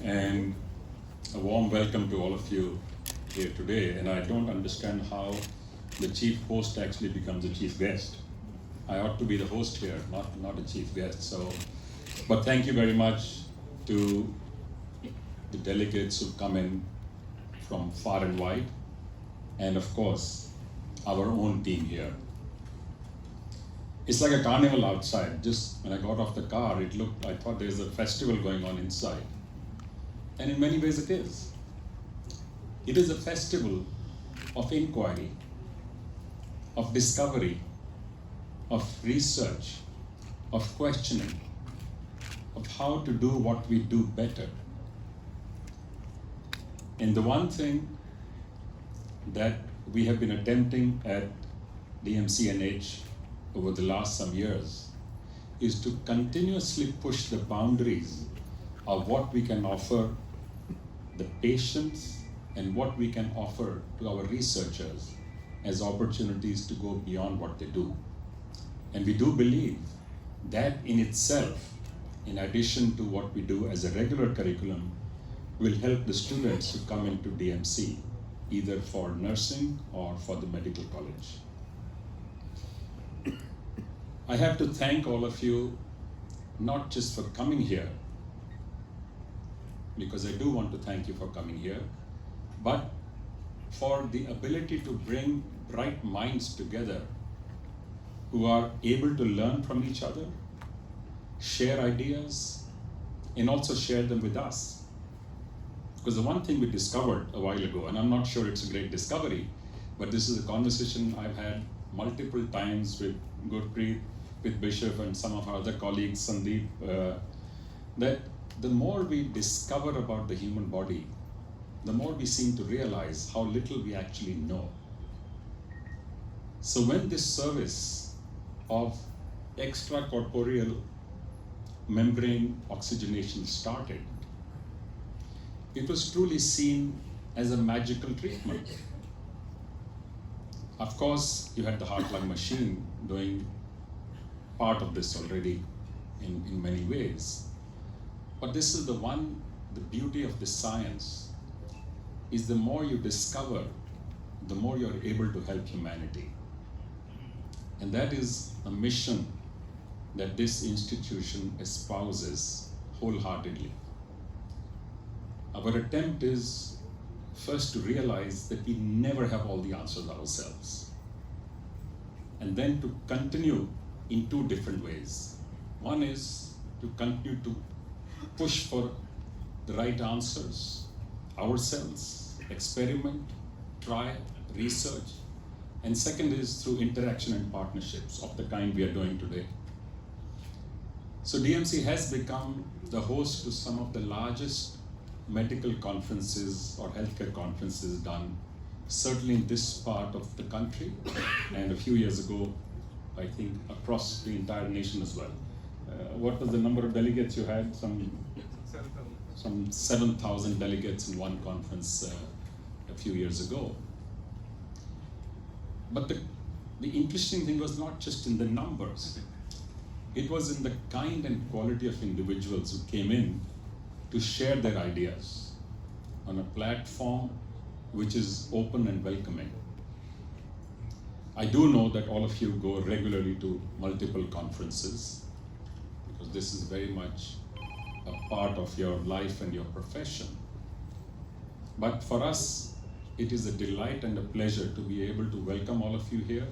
and a warm welcome to all of you here today. And I don't understand how the chief host actually becomes a chief guest. I ought to be the host here, not a chief guest. So, but thank you very much to the delegates who come in from far and wide, and of course, our own team here. It's like a carnival outside. Just when I got off the car, I thought there's a festival going on inside. And in many ways it is. It is a festival of inquiry, of discovery, of research, of questioning, of how to do what we do better. And the one thing that we have been attempting at DMCH over the last some years is to continuously push the boundaries of what we can offer the patients and what we can offer to our researchers as opportunities to go beyond what they do. And we do believe that in itself, in addition to what we do as a regular curriculum, will help the students who come into DMC, either for nursing or for the medical college. I have to thank all of you, not just for coming here, because I do want to thank you for coming here, but for the ability to bring bright minds together who are able to learn from each other, share ideas, and also share them with us. Because the one thing we discovered a while ago, and I'm not sure it's a great discovery, but this is a conversation I've had multiple times with Gurpreet, with Bishop and some of our other colleagues, Sandeep, that the more we discover about the human body, the more we seem to realize how little we actually know. So when this service of extracorporeal membrane oxygenation started, it was truly seen as a magical treatment. Of course, you had the heart-lung machine doing part of this already in many ways. But this is the beauty of this science is the more you discover, the more you're able to help humanity. And that is a mission that this institution espouses wholeheartedly. Our attempt is first to realize that we never have all the answers ourselves. And then to continue in two different ways. One is to continue to push for the right answers ourselves, experiment, try, research. And second is through interaction and partnerships of the kind we are doing today. So DMC has become the host to some of the largest medical conferences or healthcare conferences done, certainly in this part of the country, and a few years ago, I think across the entire nation as well. What was the number of delegates you had? Some 7,000 delegates in one conference a few years ago. But the interesting thing was not just in the numbers. It was in the kind and quality of individuals who came in to share their ideas on a platform which is open and welcoming. I do know that all of you go regularly to multiple conferences because this is very much a part of your life and your profession. But for us, it is a delight and a pleasure to be able to welcome all of you here,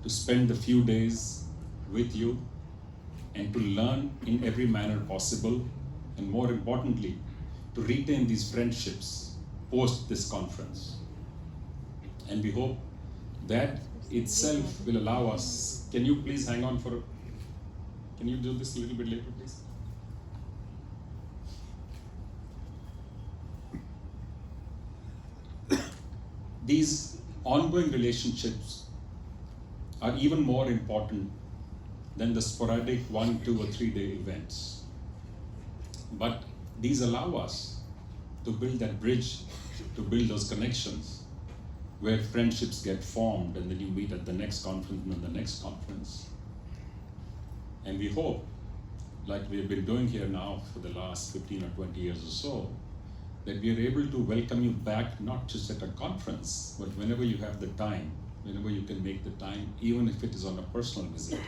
to spend a few days with you, and to learn in every manner possible, and more importantly, to retain these friendships post this conference. And we hope that itself will allow us. Can you please hang on can you do this a little bit later, please? These ongoing relationships are even more important than the sporadic 1, 2, or 3 day events. But these allow us to build that bridge, to build those connections where friendships get formed and then you meet at the next conference and the next conference. And we hope like we've been doing here now for the last 15 or 20 years or so, that we are able to welcome you back, not just at a conference, but whenever you have the time, whenever you can make the time, even if it is on a personal visit.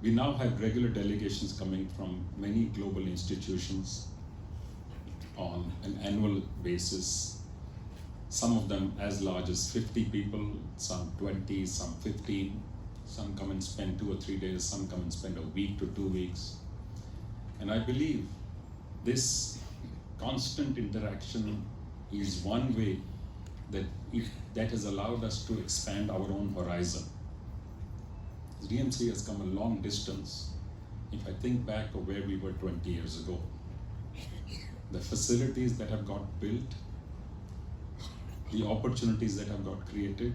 We now have regular delegations coming from many global institutions on an annual basis, some of them as large as 50 people, some 20, some 15, some come and spend 2 or 3 days, some come and spend a week to 2 weeks. And I believe this constant interaction is one way that has allowed us to expand our own horizon. DMC has come a long distance. If I think back of where we were 20 years ago, the facilities that have got built, the opportunities that have got created,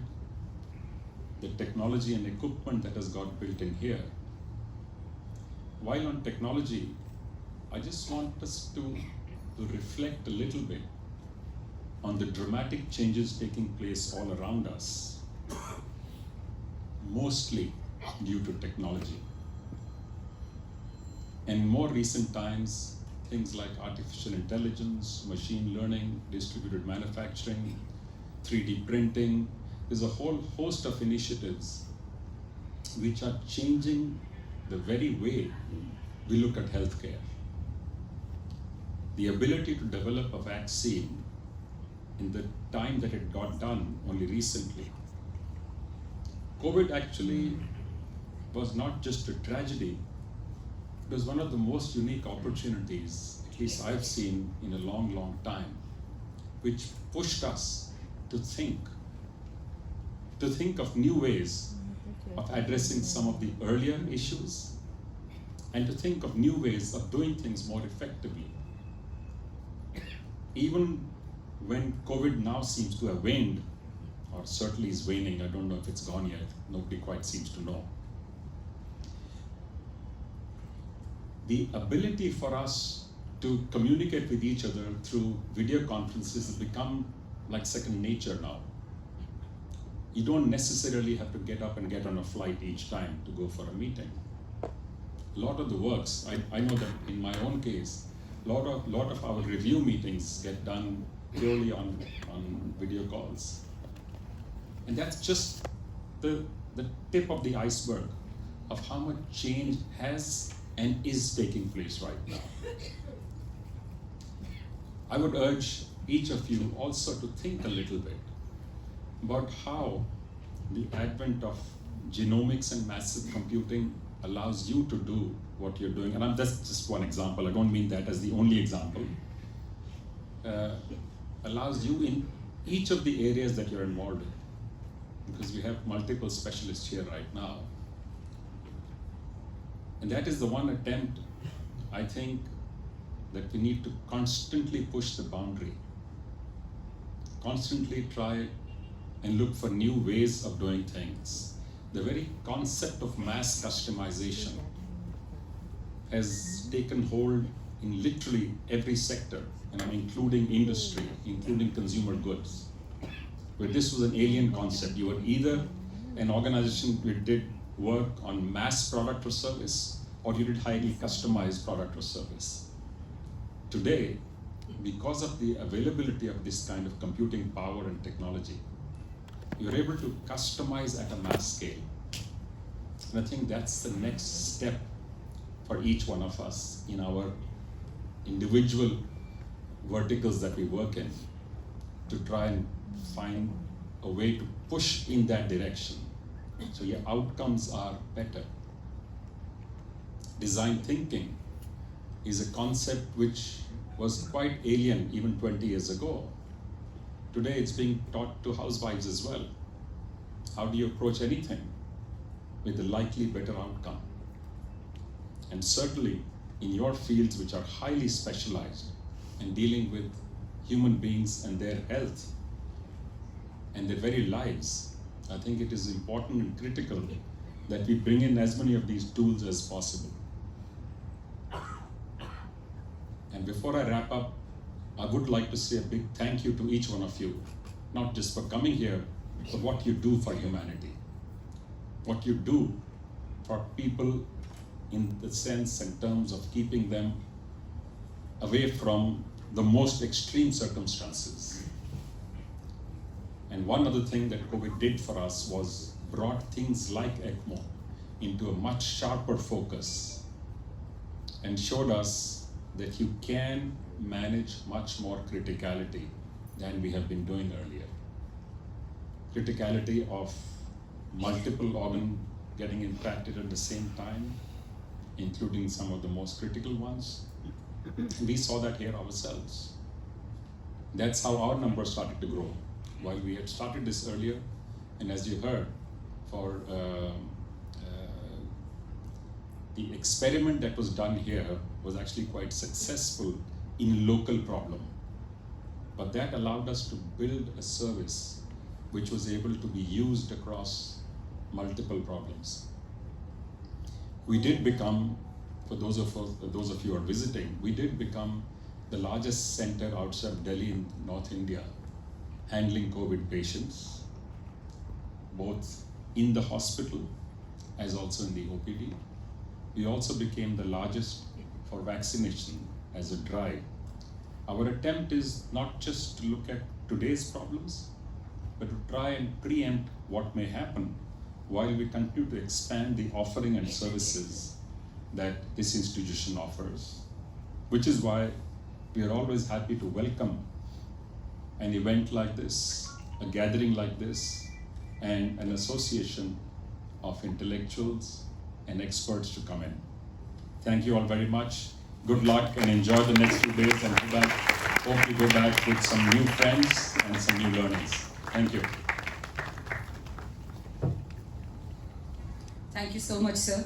the technology and equipment that has got built in here. While on technology, I just want us to reflect a little bit on the dramatic changes taking place all around us, mostly due to technology. And in more recent times, things like artificial intelligence, machine learning, distributed manufacturing, 3D printing, there's a whole host of initiatives which are changing the very way we look at healthcare. The ability to develop a vaccine in the time that it got done only recently. COVID actually was not just a tragedy, it was one of the most unique opportunities, at least I've seen in a long, long time, which pushed us to think of new ways of addressing some of the earlier issues and to think of new ways of doing things more effectively. Even when COVID now seems to have waned, or certainly is waning, I don't know if it's gone yet, nobody quite seems to know. The ability for us to communicate with each other through video conferences has become like second nature now. You don't necessarily have to get up and get on a flight each time to go for a meeting. A lot of the works, I know that in my own case, a lot of our review meetings get done purely on video calls. And that's just the tip of the iceberg of how much change has and is taking place right now. I would urge each of you also to think a little bit about how the advent of genomics and massive computing allows you to do what you're doing. And that's just one example, I don't mean that as the only example. Allows you in each of the areas that you're involved in, because we have multiple specialists here right now. And that is the one attempt, I think, that we need to constantly push the boundary, constantly try and look for new ways of doing things. The very concept of mass customization has taken hold in literally every sector, and I'm including industry, including consumer goods, where this was an alien concept. You were either an organization that did work on mass product or service, or you did highly customized product or service. Today, because of the availability of this kind of computing power and technology, you're able to customize at a mass scale. And I think that's the next step for each one of us in our individual verticals that we work in, to try and find a way to push in that direction so your outcomes are better. Design thinking is a concept which was quite alien even 20 years ago. Today it's being taught to housewives as well. How do you approach anything with a likely better outcome? And certainly in your fields, which are highly specialized and dealing with human beings and their health and their very lives, I think it is important and critical that we bring in as many of these tools as possible. And before I wrap up, I would like to say a big thank you to each one of you, not just for coming here, but what you do for humanity, what you do for people in the sense and terms of keeping them away from the most extreme circumstances. And one other thing that COVID did for us was brought things like ECMO into a much sharper focus and showed us that you can manage much more criticality than we have been doing earlier. Criticality of multiple organs getting impacted at the same time, including some of the most critical ones. We saw that here ourselves. That's how our numbers started to grow. While we had started this earlier, and as you heard, for the experiment that was done here was actually quite successful in local problem. But that allowed us to build a service which was able to be used across multiple problems. We did become, for those of you who are visiting, we did become the largest center outside Delhi in North India, handling COVID patients, both in the hospital as also in the OPD. We also became the largest for vaccination as a drive. Our attempt is not just to look at today's problems, but to try and preempt what may happen while we continue to expand the offering and services that this institution offers, which is why we are always happy to welcome an event like this, a gathering like this, and an association of intellectuals and experts to come in. Thank you all very much. Good luck and enjoy the next few days, and hope you go back with some new friends and some new learnings. Thank you. Thank you so much, sir.